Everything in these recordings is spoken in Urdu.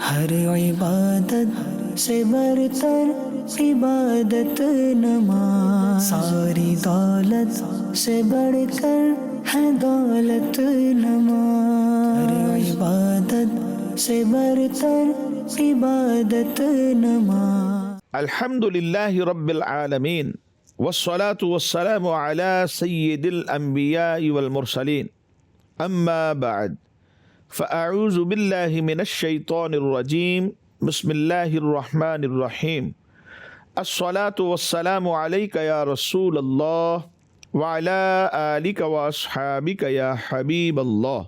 ہر عبادت سے برتر عبادت نماز، ساری دولت سے بڑھ کر ہے دولت نماز، ہر عبادت سے برتر عبادت نماز۔ الحمد للہ رب العالمین والصلاة والسلام على سید الانبیاء والمرسلین، اما بعد فاعوذ باللہ من الشیطان الرجیم، بسم اللہ الرحمن الرحیم۔ الصلاة والسلام علیک یا رسول اللہ وعلى آلک واصحابک یا حبیب اللہ۔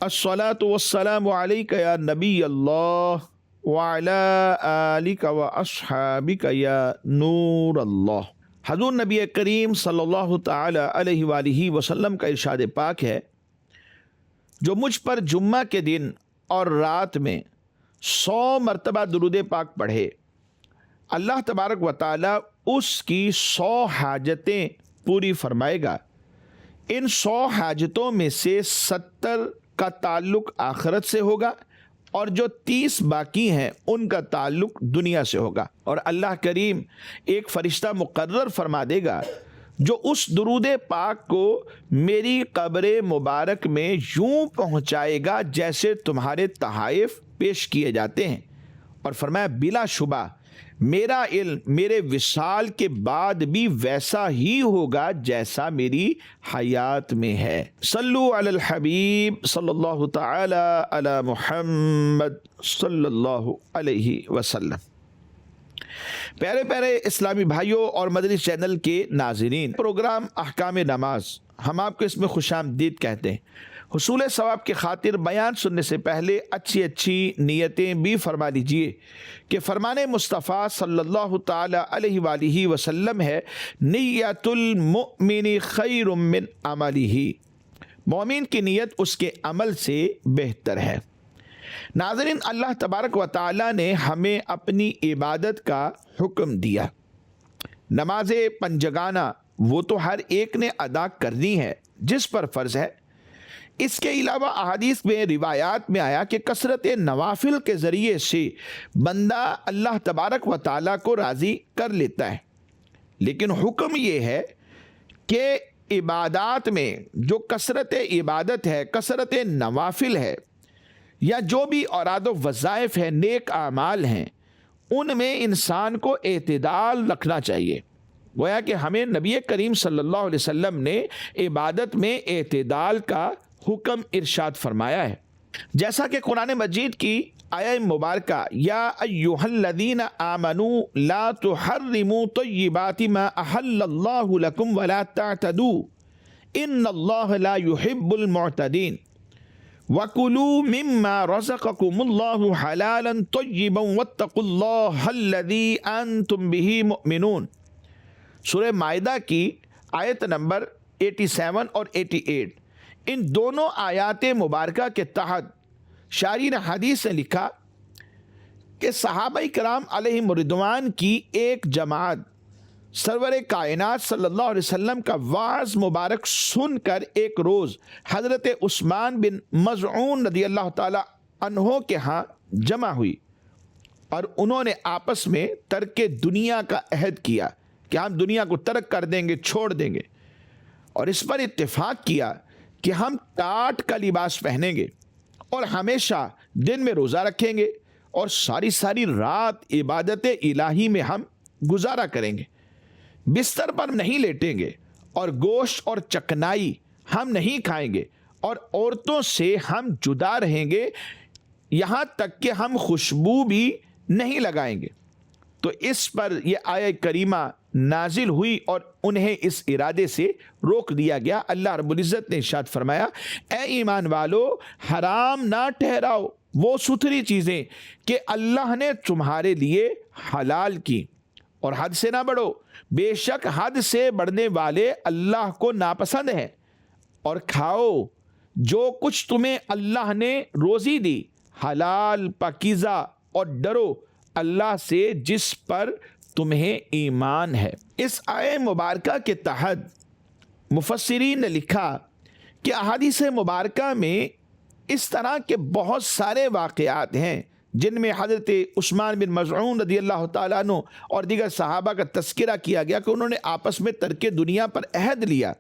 الصلاة والسلام علیک یا نبی اللہ وعلى آلک واصحابک یا نور اللہ۔ حضور نبی کریم صلی اللہ تعالی علیہ وآلہ وسلم کا ارشاد پاک ہے، جو مجھ پر جمعہ کے دن اور رات میں 100 مرتبہ درود پاک پڑھے، اللہ تبارک و تعالی اس کی 100 حاجتیں پوری فرمائے گا۔ ان 100 حاجتوں میں سے 70 کا تعلق آخرت سے ہوگا اور جو 30 باقی ہیں ان کا تعلق دنیا سے ہوگا، اور اللہ کریم ایک فرشتہ مقرر فرما دے گا جو اس درود پاک کو میری قبر مبارک میں یوں پہنچائے گا جیسے تمہارے تحائف پیش کیے جاتے ہیں، اور فرمایا بلا شبہ میرا علم میرے وصال کے بعد بھی ویسا ہی ہوگا جیسا میری حیات میں ہے۔ صلو علی الحبیب صلی اللہ تعالی علی محمد صلی اللہ علیہ وسلم۔ پیارے پیارے اسلامی بھائیوں اور مدنی چینل کے ناظرین، پروگرام احکام نماز، ہم آپ کو اس میں خوش آمدید کہتے ہیں۔ حصول ثواب کی خاطر بیان سننے سے پہلے اچھی نیتیں بھی فرما لیجئے کہ فرمان مصطفیٰ صلی اللہ تعالی علیہ وآلہ وسلم ہے، نیت المؤمن خیر من عملہ، مومن کی نیت اس کے عمل سے بہتر ہے۔ ناظرین، اللہ تبارک و تعالی نے ہمیں اپنی عبادت کا حکم دیا۔ نماز پنجگانہ وہ تو ہر ایک نے ادا کرنی ہے جس پر فرض ہے۔ اس کے علاوہ احادیث میں روایات میں آیا کہ کثرت نوافل کے ذریعے سے بندہ اللہ تبارک و تعالیٰ کو راضی کر لیتا ہے، لیکن حکم یہ ہے کہ عبادات میں جو کثرت عبادت ہے، کثرت نوافل ہے، یا جو بھی اوراد و وظائف ہے، نیک اعمال ہیں، ان میں انسان کو اعتدال رکھنا چاہیے۔ گویا کہ ہمیں نبی کریم صلی اللہ علیہ وسلم نے عبادت میں اعتدال کا حکم ارشاد فرمایا ہے، جیسا کہ قرآن مجید کی آیہ مبارکہ یا ایھا الذین آمنوا لا تحرموا طیبات ما احل اللہ لکم ولا تعتدوا ان اللہ لا يحب المعتدین وَكُلُوا مِمَّا رَزَقَكُمُ اللَّهُ حَلَالًا طَيِّبًا وَاتَّقُوا اللَّهَ الَّذِي أَنْتُمْ بِهِ مُؤْمِنُونَ۔ سورہ مائدہ کی آیت نمبر 87 اور 88، ان دونوں آیات مبارکہ کے تحت شارحین حدیث نے لکھا کہ صحابہ کرام علیہم رضوان کی ایک جماعت سرور کائنات صلی اللہ علیہ وسلم کا وعظ مبارک سن کر ایک روز حضرت عثمان بن مظعون رضی اللہ تعالی عنہ کے ہاں جمع ہوئی، اور انہوں نے آپس میں ترک دنیا کا عہد کیا کہ ہم دنیا کو ترک کر دیں گے، چھوڑ دیں گے، اور اس پر اتفاق کیا کہ ہم ٹاٹ کا لباس پہنیں گے اور ہمیشہ دن میں روزہ رکھیں گے اور ساری رات عبادت الہی میں ہم گزارا کریں گے، بستر پر نہیں لیٹیں گے، اور گوشت اور چکنائی ہم نہیں کھائیں گے، اور عورتوں سے ہم جدا رہیں گے، یہاں تک کہ ہم خوشبو بھی نہیں لگائیں گے۔ تو اس پر یہ آیہ کریمہ نازل ہوئی اور انہیں اس ارادے سے روک دیا گیا۔ اللہ رب العزت نے ارشاد فرمایا، اے ایمان والو، حرام نہ ٹھہراؤ وہ ستھری چیزیں کہ اللہ نے تمہارے لیے حلال کی، اور حد سے نہ بڑھو، بے شک حد سے بڑھنے والے اللہ کو ناپسند ہیں، اور کھاؤ جو کچھ تمہیں اللہ نے روزی دی، حلال پاکیزہ، اور ڈرو اللہ سے جس پر تمہیں ایمان ہے۔ اس آیہ مبارکہ کے تحت مفسرین نے لکھا کہ احادیث مبارکہ میں اس طرح کے بہت سارے واقعات ہیں جن میں حضرت عثمان بن مظعون رضی اللہ تعالیٰ عنہ اور دیگر صحابہ کا تذکرہ کیا گیا کہ انہوں نے آپس میں ترک دنیا پر عہد لیا۔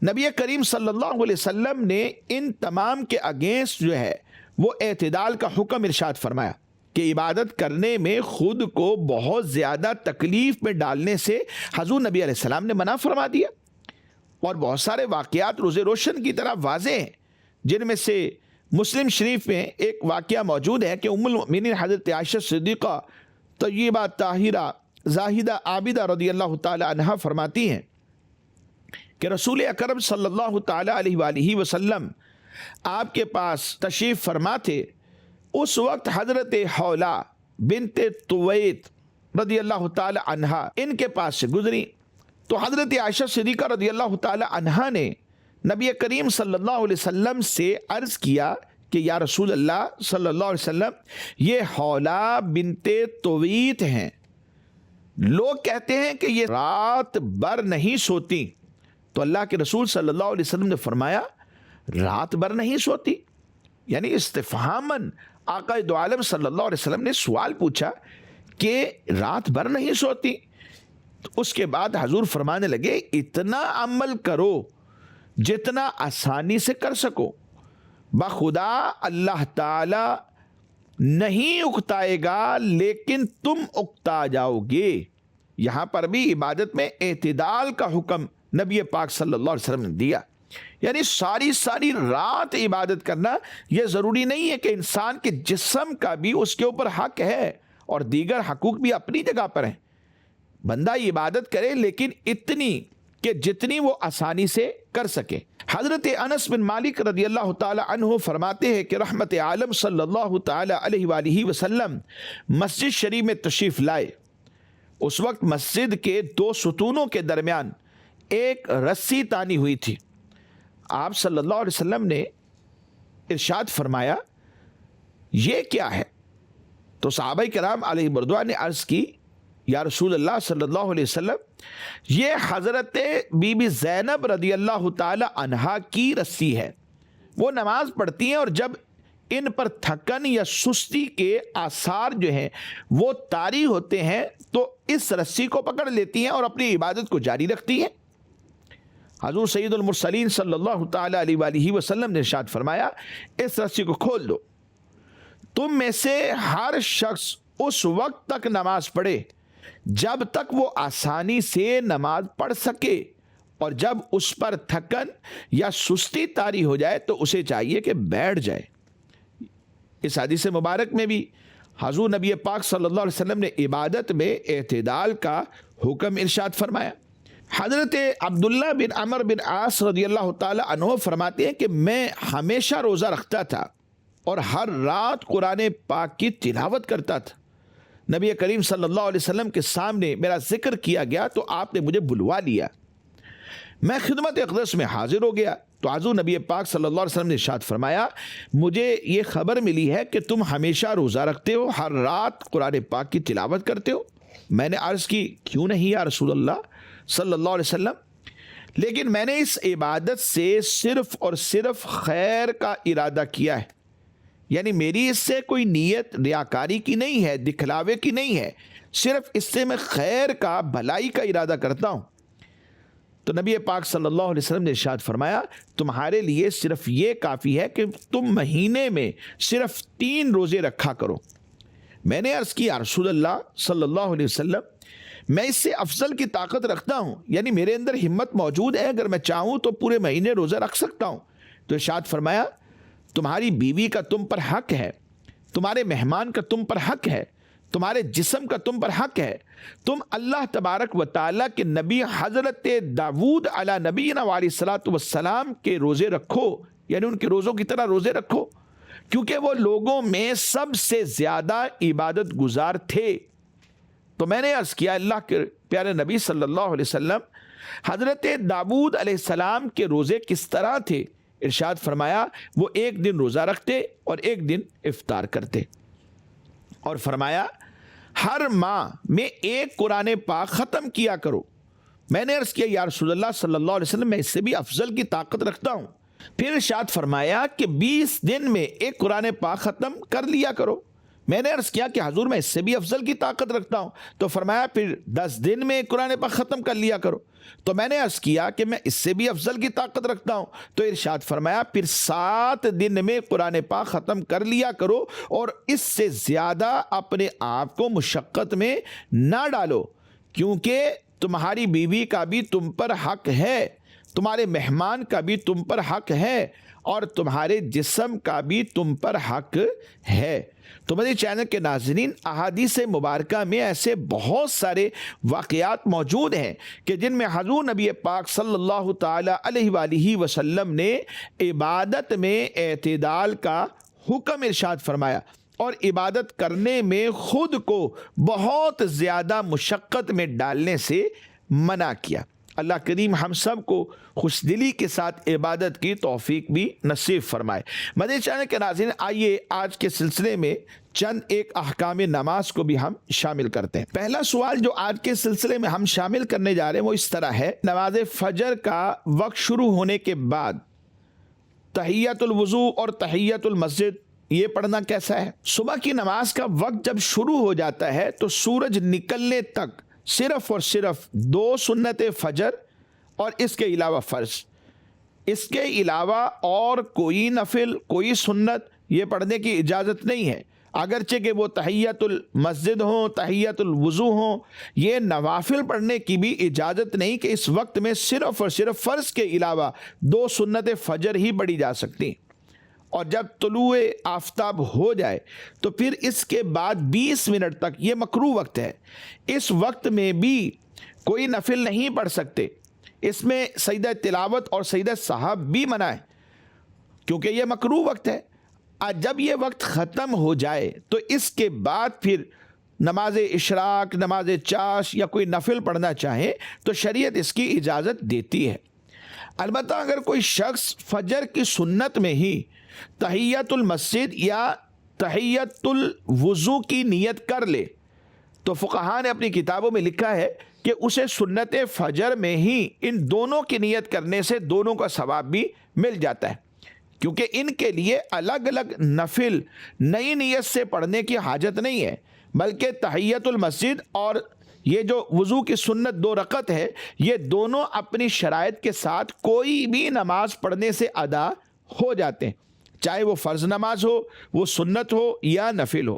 نبی کریم صلی اللہ علیہ وسلم نے ان تمام کے اگینسٹ جو ہے وہ اعتدال کا حکم ارشاد فرمایا کہ عبادت کرنے میں خود کو بہت زیادہ تکلیف میں ڈالنے سے حضور نبی علیہ السلام نے منع فرما دیا، اور بہت سارے واقعات روز روشن کی طرح واضح ہیں، جن میں سے مسلم شریف میں ایک واقعہ موجود ہے کہ ام المؤمنین حضرت عائشہ صدیقہ طیبہ طاہرہ زاہدہ عابدہ رضی اللہ تعالی عنہا فرماتی ہیں کہ رسول اکرم صلی اللہ تعالی علیہ وآلہ وسلم آپ کے پاس تشریف فرما تھے۔ اس وقت حضرت حولہ بنت طویت رضی اللہ تعالی عنہا ان کے پاس سے گزری، تو حضرت عائشہ صدیقہ رضی اللہ تعالی عنہا نے نبی کریم صلی اللہ علیہ وسلم سے عرض کیا کہ یا رسول اللہ صلی اللہ علیہ وسلم، یہ حولہ بنت طویت ہیں، لوگ کہتے ہیں کہ یہ رات بھر نہیں سوتی۔ تو اللہ کے رسول صلی اللہ علیہ وسلم نے فرمایا رات بھر نہیں سوتی، یعنی استفہاماً آقا دو عالم صلی اللہ علیہ وسلم نے سوال پوچھا کہ رات بھر نہیں سوتی۔ تو اس کے بعد حضور فرمانے لگے اتنا عمل کرو جتنا آسانی سے کر سکو، بخدا اللہ تعالی نہیں اکتائے گا لیکن تم اکتا جاؤ گے۔ یہاں پر بھی عبادت میں اعتدال کا حکم نبی پاک صلی اللہ علیہ وسلم نے دیا، یعنی ساری رات عبادت کرنا یہ ضروری نہیں ہے کہ انسان کے جسم کا بھی اس کے اوپر حق ہے اور دیگر حقوق بھی اپنی جگہ پر ہیں، بندہ عبادت کرے لیکن اتنی کہ جتنی وہ آسانی سے کر سکے۔ حضرت انس بن مالک رضی اللہ تعالی عنہ فرماتے ہیں کہ رحمت عالم صلی اللہ تعالی علیہ وآلہ وسلم مسجد شریف میں تشریف لائے۔ اس وقت مسجد کے دو ستونوں کے درمیان ایک رسی تانی ہوئی تھی۔ آپ صلی اللہ علیہ وسلم نے ارشاد فرمایا یہ کیا ہے؟ تو صحابہ کرام علیہ رضوان نے عرض کی یا رسول اللہ صلی اللہ علیہ وسلم، یہ حضرت بی بی زینب رضی اللہ تعالی عنہا کی رسی ہے، وہ نماز پڑھتی ہیں اور جب ان پر تھکن یا سستی کے آثار جو ہیں وہ طاری ہوتے ہیں تو اس رسی کو پکڑ لیتی ہیں اور اپنی عبادت کو جاری رکھتی ہیں۔ حضور سید المرسلین صلی اللہ تعالی علیہ وآلہ وسلم نے ارشاد فرمایا اس رسی کو کھول دو، تم میں سے ہر شخص اس وقت تک نماز پڑھے جب تک وہ آسانی سے نماز پڑھ سکے، اور جب اس پر تھکن یا سستی طاری ہو جائے تو اسے چاہیے کہ بیٹھ جائے۔ اس حدیث مبارک میں بھی حضور نبی پاک صلی اللہ علیہ وسلم نے عبادت میں اعتدال کا حکم ارشاد فرمایا۔ حضرت عبداللہ بن عمر بن عاص رضی اللہ تعالی عنہ فرماتے ہیں کہ میں ہمیشہ روزہ رکھتا تھا اور ہر رات قرآن پاک کی تلاوت کرتا تھا۔ نبی کریم صلی اللہ علیہ وسلم کے سامنے میرا ذکر کیا گیا تو آپ نے مجھے بلوا لیا، میں خدمت اقدس میں حاضر ہو گیا تو حضور نبی پاک صلی اللہ علیہ وسلم نے ارشاد فرمایا مجھے یہ خبر ملی ہے کہ تم ہمیشہ روزہ رکھتے ہو، ہر رات قرآن پاک کی تلاوت کرتے ہو۔ میں نے عرض کی کیوں نہیں یا رسول اللہ صلی اللہ علیہ وسلم، لیکن میں نے اس عبادت سے صرف اور صرف خیر کا ارادہ کیا ہے، یعنی میری اس سے کوئی نیت ریاکاری کی نہیں ہے، دکھلاوے کی نہیں ہے، صرف اس سے میں خیر کا بھلائی کا ارادہ کرتا ہوں۔ تو نبی پاک صلی اللہ علیہ وسلم نے ارشاد فرمایا تمہارے لیے صرف یہ کافی ہے کہ تم مہینے میں صرف 3 روزے رکھا کرو۔ میں نے عرض کیا رسول اللہ صلی اللہ علیہ وسلم میں اس سے افضل کی طاقت رکھتا ہوں، یعنی میرے اندر ہمت موجود ہے، اگر میں چاہوں تو پورے مہینے روزہ رکھ سکتا ہوں۔ تو ارشاد فرمایا تمہاری بیوی کا تم پر حق ہے، تمہارے مہمان کا تم پر حق ہے، تمہارے جسم کا تم پر حق ہے، تم اللہ تبارک و تعالیٰ کے نبی حضرت داود علی نبینا علیہ الصلوۃ والسلام کے روزے رکھو، یعنی ان کے روزوں کی طرح روزے رکھو، کیونکہ وہ لوگوں میں سب سے زیادہ عبادت گزار تھے۔ تو میں نے عرض کیا اللہ کے پیارے نبی صلی اللہ علیہ وسلم حضرت داود علیہ السلام کے روزے کس طرح تھے؟ ارشاد فرمایا وہ ایک دن روزہ رکھتے اور ایک دن افطار کرتے، اور فرمایا ہر ماہ میں ایک قرآن پاک ختم کیا کرو۔ میں نے عرض کیا یا رسول اللہ صلی اللہ علیہ وسلم میں اس سے بھی افضل کی طاقت رکھتا ہوں، پھر ارشاد فرمایا کہ 20 دن میں ایک قرآن پاک ختم کر لیا کرو۔ میں نے عرض کیا کہ حضور میں اس سے بھی افضل کی طاقت رکھتا ہوں، تو فرمایا پھر 10 دن میں ایک قرآن پاک ختم کر لیا کرو۔ تو میں نے عرض کیا کہ میں اس سے بھی افضل کی طاقت رکھتا ہوں، تو ارشاد فرمایا پھر 7 دن میں قرآن پاک ختم کر لیا کرو، اور اس سے زیادہ اپنے آپ کو مشقت میں نہ ڈالو، کیونکہ تمہاری بیوی کا بھی تم پر حق ہے، تمہارے مہمان کا بھی تم پر حق ہے، اور تمہارے جسم کا بھی تم پر حق ہے۔ تو مدنی چینل کے ناظرین، احادیث مبارکہ میں ایسے بہت سارے واقعات موجود ہیں کہ جن میں حضور نبی پاک صلی اللہ تعالی علیہ وآلہ وسلم نے عبادت میں اعتدال کا حکم ارشاد فرمایا، اور عبادت کرنے میں خود کو بہت زیادہ مشقت میں ڈالنے سے منع کیا۔ اللہ کریم ہم سب کو خوش دلی کے ساتھ عبادت کی توفیق بھی نصیب فرمائے۔ مدنی چینل کے ناظرین، آئیے آج کے سلسلے میں چند ایک احکام نماز کو بھی ہم شامل کرتے ہیں۔ پہلا سوال جو آج کے سلسلے میں ہم شامل کرنے جا رہے ہیں وہ اس طرح ہے، نماز فجر کا وقت شروع ہونے کے بعد تحیۃ الوضو اور تحیۃ المسجد یہ پڑھنا کیسا ہے؟ صبح کی نماز کا وقت جب شروع ہو جاتا ہے تو سورج نکلنے تک صرف اور صرف 2 سنت فجر اور اس کے علاوہ فرض، اس کے علاوہ اور کوئی نفل، کوئی سنت یہ پڑھنے کی اجازت نہیں ہے، اگرچہ کہ وہ تحیۃ المسجد ہوں، تحیۃ الوضو ہوں، یہ نوافل پڑھنے کی بھی اجازت نہیں کہ اس وقت میں صرف اور صرف فرض کے علاوہ 2 سنت فجر ہی پڑھی جا سکتی۔ اور جب طلوع آفتاب ہو جائے تو پھر اس کے بعد 20 منٹ تک یہ مکروہ وقت ہے، اس وقت میں بھی کوئی نفل نہیں پڑھ سکتے، اس میں سجدہ تلاوت اور سجدہ سہو بھی منع ہے کیونکہ یہ مکروہ وقت ہے۔ جب یہ وقت ختم ہو جائے تو اس کے بعد پھر نماز اشراق، نماز چاش یا کوئی نفل پڑھنا چاہے تو شریعت اس کی اجازت دیتی ہے۔ البتہ اگر کوئی شخص فجر کی سنت میں ہی تحیۃ المسجد یا تحیۃ الوضو کی نیت کر لے تو فقہاء نے اپنی کتابوں میں لکھا ہے کہ اسے سنت فجر میں ہی ان دونوں کی نیت کرنے سے دونوں کا ثواب بھی مل جاتا ہے، کیونکہ ان کے لیے الگ الگ نفل نئی نیت سے پڑھنے کی حاجت نہیں ہے، بلکہ تحیۃ المسجد اور یہ جو وضو کی سنت 2 رکعت ہے، یہ دونوں اپنی شرائط کے ساتھ کوئی بھی نماز پڑھنے سے ادا ہو جاتے ہیں، چاہے وہ فرض نماز ہو، وہ سنت ہو یا نفل ہو۔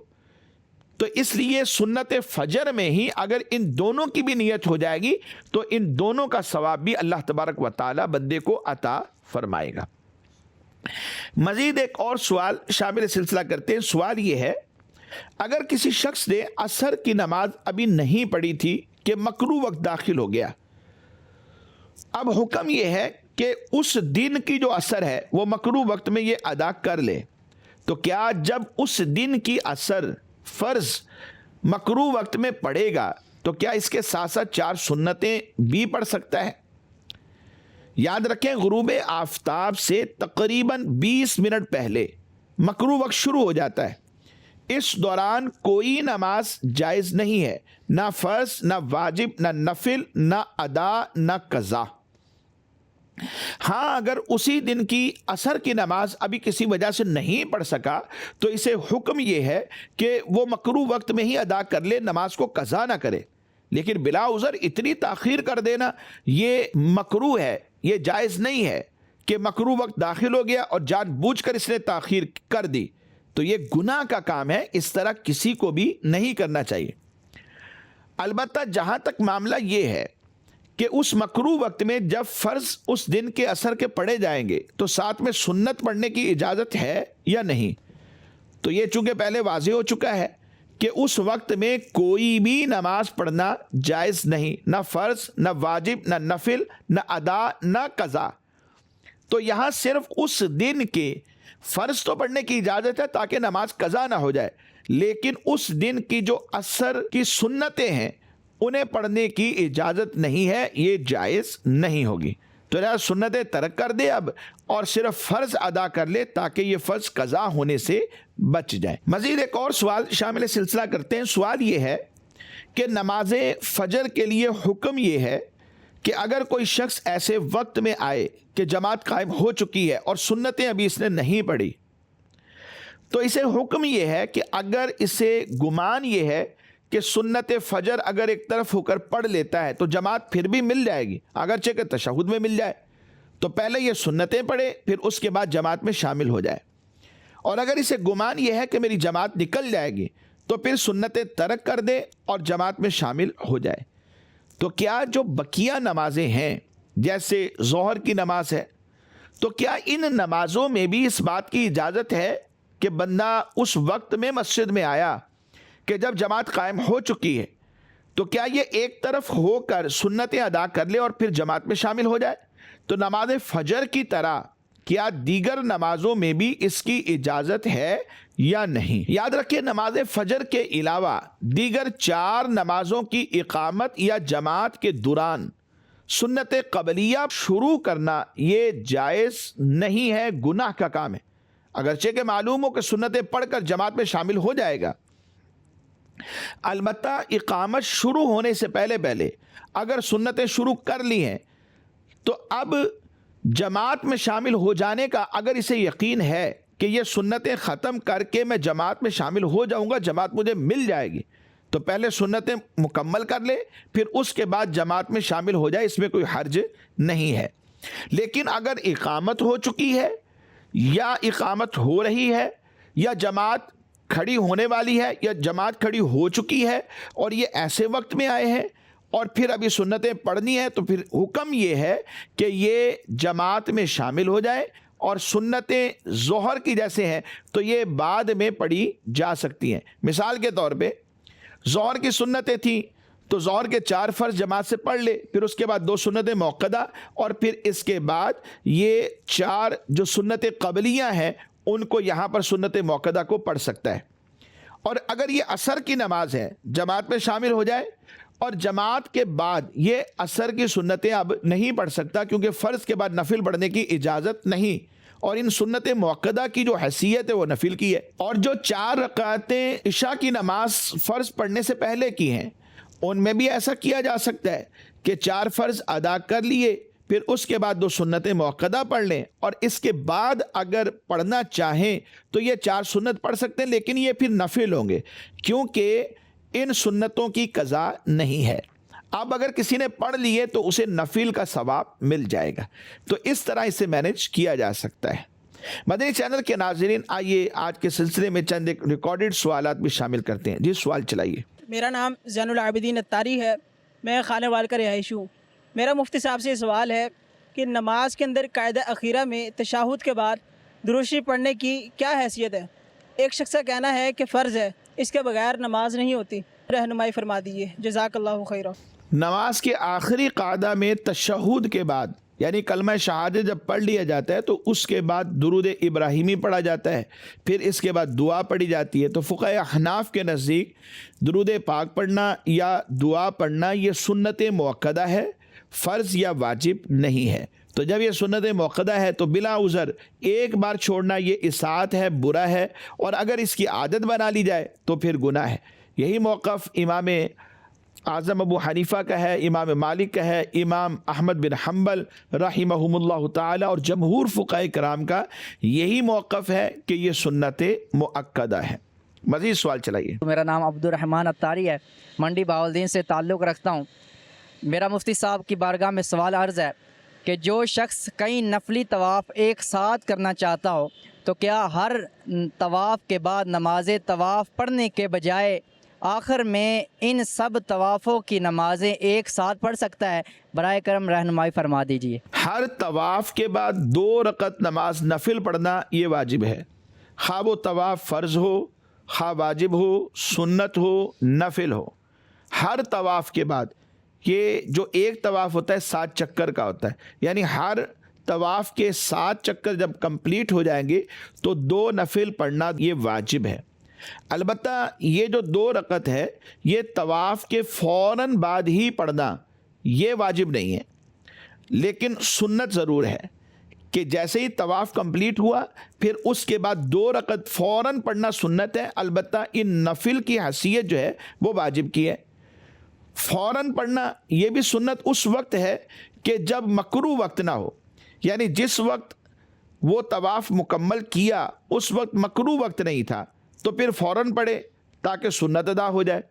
تو اس لیے سنت فجر میں ہی اگر ان دونوں کی بھی نیت ہو جائے گی تو ان دونوں کا ثواب بھی اللہ تبارک و تعالی بندے کو عطا فرمائے گا۔ مزید ایک اور سوال شامل سلسلہ کرتے ہیں۔ سوال یہ ہے، اگر کسی شخص نے عصر کی نماز ابھی نہیں پڑھی تھی کہ مکروہ وقت داخل ہو گیا، اب حکم یہ ہے کہ اس دن کی جو عصر ہے وہ مکروہ وقت میں یہ ادا کر لے، تو کیا جب اس دن کی عصر فرض مکروہ وقت میں پڑھے گا تو کیا اس کے ساتھ ساتھ 4 سنتیں بھی پڑھ سکتا ہے؟ یاد رکھیں، غروب آفتاب سے تقریباً 20 منٹ پہلے مکروہ وقت شروع ہو جاتا ہے، اس دوران کوئی نماز جائز نہیں ہے، نہ فرض، نہ واجب، نہ نفل، نہ ادا، نہ قضا۔ ہاں، اگر اسی دن کی عصر کی نماز ابھی کسی وجہ سے نہیں پڑھ سکا تو اسے حکم یہ ہے کہ وہ مکروہ وقت میں ہی ادا کر لے، نماز کو قضا نہ کرے، لیکن بلا عذر اتنی تاخیر کر دینا یہ مکروہ ہے، یہ جائز نہیں ہے کہ مکروہ وقت داخل ہو گیا اور جان بوجھ کر اس نے تاخیر کر دی، تو یہ گناہ کا کام ہے، اس طرح کسی کو بھی نہیں کرنا چاہیے۔ البتہ جہاں تک معاملہ یہ ہے کہ اس مکروہ وقت میں جب فرض اس دن کے عصر کے پڑھے جائیں گے تو ساتھ میں سنت پڑھنے کی اجازت ہے یا نہیں، تو یہ چونکہ پہلے واضح ہو چکا ہے کہ اس وقت میں کوئی بھی نماز پڑھنا جائز نہیں، نہ فرض، نہ واجب، نہ نفل، نہ ادا، نہ قضا۔ تو یہاں صرف اس دن کے فرض تو پڑھنے کی اجازت ہے تاکہ نماز قضا نہ ہو جائے، لیکن اس دن کی جو عصر کی سنتیں ہیں انہیں پڑھنے کی اجازت نہیں ہے، یہ جائز نہیں ہوگی۔ تو لہذا سنتیں ترک کر دے اب اور صرف فرض ادا کر لے تاکہ یہ فرض قضا ہونے سے بچ جائے۔ مزید ایک اور سوال شامل سلسلہ کرتے ہیں۔ سوال یہ ہے کہ نماز فجر کے لیے حکم یہ ہے کہ اگر کوئی شخص ایسے وقت میں آئے کہ جماعت قائم ہو چکی ہے اور سنتیں ابھی اس نے نہیں پڑھی، تو اسے حکم یہ ہے کہ اگر اسے گمان یہ ہے کہ سنت فجر اگر ایک طرف ہو کر پڑھ لیتا ہے تو جماعت پھر بھی مل جائے گی، اگرچہ کہ تشہد میں مل جائے، تو پہلے یہ سنتیں پڑھے پھر اس کے بعد جماعت میں شامل ہو جائے۔ اور اگر اسے گمان یہ ہے کہ میری جماعت نکل جائے گی تو پھر سنتیں ترک کر دے اور جماعت میں شامل ہو جائے۔ تو کیا جو بقیہ نمازیں ہیں جیسے ظہر کی نماز ہے، تو کیا ان نمازوں میں بھی اس بات کی اجازت ہے کہ بندہ اس وقت میں مسجد میں آیا کہ جب جماعت قائم ہو چکی ہے، تو کیا یہ ایک طرف ہو کر سنتیں ادا کر لے اور پھر جماعت میں شامل ہو جائے؟ تو نماز فجر کی طرح کیا دیگر نمازوں میں بھی اس کی اجازت ہے یا نہیں؟ یاد رکھیں، نماز فجر کے علاوہ دیگر 4 نمازوں کی اقامت یا جماعت کے دوران سنت قبلیہ شروع کرنا یہ جائز نہیں ہے، گناہ کا کام ہے۔ اگرچہ کہ معلوم ہو کہ سنتیں پڑھ کر جماعت میں شامل ہو جائے گا، البتہ اقامت شروع ہونے سے پہلے اگر سنتیں شروع کر لی ہیں تو اب جماعت میں شامل ہو جانے کا اگر اسے یقین ہے کہ یہ سنتیں ختم کر کے میں جماعت میں شامل ہو جاؤں گا، جماعت مجھے مل جائے گی، تو پہلے سنتیں مکمل کر لے پھر اس کے بعد جماعت میں شامل ہو جائے، اس میں کوئی حرج نہیں ہے۔ لیکن اگر اقامت ہو چکی ہے یا اقامت ہو رہی ہے یا جماعت کھڑی ہونے والی ہے یا جماعت کھڑی ہو چکی ہے اور یہ ایسے وقت میں آئے ہیں اور پھر ابھی سنتیں پڑھنی ہے، تو پھر حکم یہ ہے کہ یہ جماعت میں شامل ہو جائے، اور سنتیں ظہر کی جیسے ہیں تو یہ بعد میں پڑھی جا سکتی ہیں۔ مثال کے طور پہ ظہر کی سنتیں تھیں تو ظہر کے 4 فرض جماعت سے پڑھ لے، پھر اس کے بعد 2 سنتیں موقدہ، اور پھر اس کے بعد یہ 4 جو سنتیں قبلیہ ہیں ان کو یہاں پر سنت موقدہ کو پڑھ سکتا ہے۔ اور اگر یہ عصر کی نماز ہے جماعت میں شامل ہو جائے اور جماعت کے بعد یہ عصر کی سنتیں اب نہیں پڑھ سکتا کیونکہ فرض کے بعد نفل پڑھنے کی اجازت نہیں، اور ان سنت موقدہ کی جو حیثیت ہے وہ نفل کی ہے۔ اور جو 4 رکعتیں عشاء کی نماز فرض پڑھنے سے پہلے کی ہیں ان میں بھی ایسا کیا جا سکتا ہے کہ 4 فرض ادا کر لیے پھر اس کے بعد 2 سنتیں موقدہ پڑھ لیں، اور اس کے بعد اگر پڑھنا چاہیں تو یہ 4 سنت پڑھ سکتے ہیں، لیکن یہ پھر نفل ہوں گے کیونکہ ان سنتوں کی قضا نہیں ہے۔ اب اگر کسی نے پڑھ لیے تو اسے نفل کا ثواب مل جائے گا، تو اس طرح اسے مینیج کیا جا سکتا ہے۔ مدنی چینل کے ناظرین، آئیے آج کے سلسلے میں چند ایک ریکارڈڈ سوالات بھی شامل کرتے ہیں۔ جی سوال چلائیے۔ میرا نام زین العابدین اتاری ہے، میں خانہ وال کا رہائشی ہوں۔ میرا مفتی صاحب سے سوال ہے کہ نماز کے اندر قاعدہ اخیرہ میں تشہد کے بعد درود شریف پڑھنے کی کیا حیثیت ہے؟ ایک شخص کا کہنا ہے کہ فرض ہے، اس کے بغیر نماز نہیں ہوتی، رہنمائی فرما دیجیے، جزاک اللہ خیرہ۔ نماز کے آخری قاعدہ میں تشہد کے بعد یعنی کلمہ شہادت جب پڑھ لیا جاتا ہے تو اس کے بعد درود ابراہیمی پڑھا جاتا ہے، پھر اس کے بعد دعا پڑھی جاتی ہے۔ تو فقہ احناف کے نزدیک درود پاک پڑھنا یا دعا پڑھنا یہ سنت موقدہ ہے، فرض یا واجب نہیں ہے۔ تو جب یہ سنت موقدہ ہے تو بلا عذر ایک بار چھوڑنا یہ اساءت ہے، برا ہے، اور اگر اس کی عادت بنا لی جائے تو پھر گناہ ہے۔ یہی موقف امام اعظم ابو حنیفہ کا ہے، امام مالک کا ہے، امام احمد بن حنبل رحمہم اللہ تعالی اور جمہور فقہاء کرام کا یہی موقف ہے کہ یہ سنت مؤکدہ ہے۔ مزید سوال چلائیے۔ میرا نام عبد الرحمن اتاری ہے، منڈی بہاولدین سے تعلق رکھتا ہوں۔ میرا مفتی صاحب کی بارگاہ میں سوال عرض ہے کہ جو شخص کئی نفلی طواف ایک ساتھ کرنا چاہتا ہو تو کیا ہر طواف کے بعد نماز طواف پڑھنے کے بجائے آخر میں ان سب طوافوں کی نمازیں ایک ساتھ پڑھ سکتا ہے؟ برائے کرم رہنمائی فرما دیجیے۔ ہر طواف کے بعد 2 رکعت نماز نفل پڑھنا یہ واجب ہے، خواہ وہ طواف فرض ہو، خواہ واجب ہو، سنت ہو، نفل ہو۔ ہر طواف کے بعد، یہ جو ایک طواف ہوتا ہے 7 چکر کا ہوتا ہے، یعنی ہر طواف کے 7 چکر جب کمپلیٹ ہو جائیں گے تو 2 نفل پڑھنا یہ واجب ہے۔ البتہ یہ جو 2 رکعت ہے یہ طواف کے فوراً بعد ہی پڑھنا یہ واجب نہیں ہے، لیکن سنت ضرور ہے کہ جیسے ہی طواف کمپلیٹ ہوا پھر اس کے بعد 2 رکعت فوراً پڑھنا سنت ہے، البتہ ان نفل کی حیثیت جو ہے وہ واجب کی ہے۔ فوراً پڑھنا یہ بھی سنت اس وقت ہے کہ جب مکروہ وقت نہ ہو، یعنی جس وقت وہ طواف مکمل کیا اس وقت مکروہ وقت نہیں تھا تو پھر فوراً پڑھے تاکہ سنت ادا ہو جائے،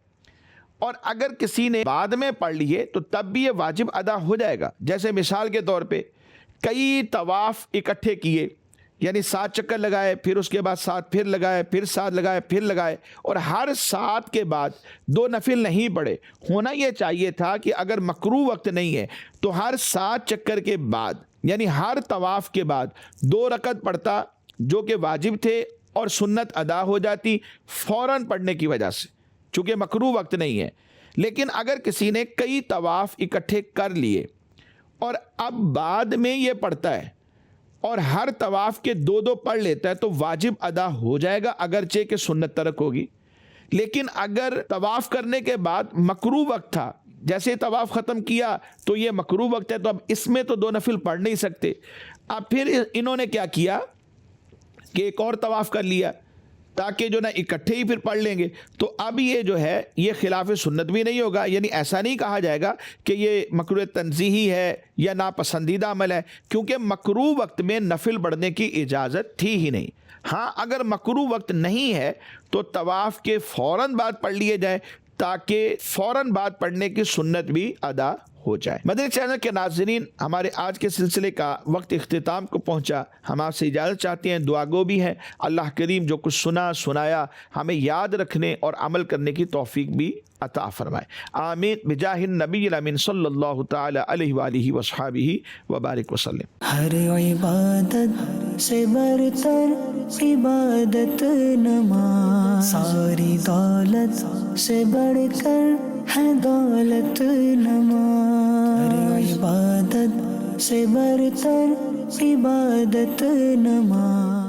اور اگر کسی نے بعد میں پڑھ لیے تو تب بھی یہ واجب ادا ہو جائے گا۔ جیسے مثال کے طور پہ کئی طواف اکٹھے کیے، یعنی 7 چکر لگائے، پھر اس کے بعد 7 پھر لگائے، پھر 7 لگائے، پھر لگائے، اور ہر 7 کے بعد 2 نفل نہیں پڑھے۔ ہونا یہ چاہیے تھا کہ اگر مکروہ وقت نہیں ہے تو ہر 7 چکر کے بعد، یعنی ہر طواف کے بعد 2 رکعت پڑھتا، جو کہ واجب تھے، اور سنت ادا ہو جاتی فوراً پڑھنے کی وجہ سے، چونکہ مکروہ وقت نہیں ہے۔ لیکن اگر کسی نے کئی طواف اکٹھے کر لیے اور اب بعد میں یہ پڑھتا ہے اور ہر طواف کے 2 پڑھ لیتا ہے تو واجب ادا ہو جائے گا، اگرچہ کہ سنت ترک ہوگی۔ لیکن اگر طواف کرنے کے بعد مکروہ وقت تھا، جیسے طواف ختم کیا تو یہ مکروہ وقت ہے، تو اب اس میں تو 2 نفل پڑھ نہیں سکتے۔ اب پھر انہوں نے کیا کیا کہ ایک اور طواف کر لیا تاکہ جو نا اکٹھے ہی پھر پڑھ لیں گے، تو اب یہ جو ہے یہ خلاف سنت بھی نہیں ہوگا، یعنی ایسا نہیں کہا جائے گا کہ یہ مکروہ تنزیہی ہے یا ناپسندیدہ عمل ہے، کیونکہ مکروہ وقت میں نفل پڑھنے کی اجازت تھی ہی نہیں۔ ہاں اگر مکروہ وقت نہیں ہے تو طواف کے فوراً بعد پڑھ لیے جائے تاکہ فوراً بعد پڑھنے کی سنت بھی ادا ہو جائے۔ مدنی چینل کے ناظرین، ہمارے آج کے سلسلے کا وقت اختتام کو پہنچا۔ ہم آپ سے اجازت چاہتے ہیں، دعا گو بھی ہیں اللہ کریم جو کچھ سنایا ہمیں یاد رکھنے اور عمل کرنے کی توفیق بھی عطا فرمائے۔ آمین بجاہ النبی الامین صلی اللہ تعالی علیہ وآلہ وصحبہ وبارک وسلم۔ ہر عبادت سے برتر عبادت نماز، ساری دولت سے بڑھ کر ہے دولت نماز، ہر عبادت سے برتر عبادت نماز۔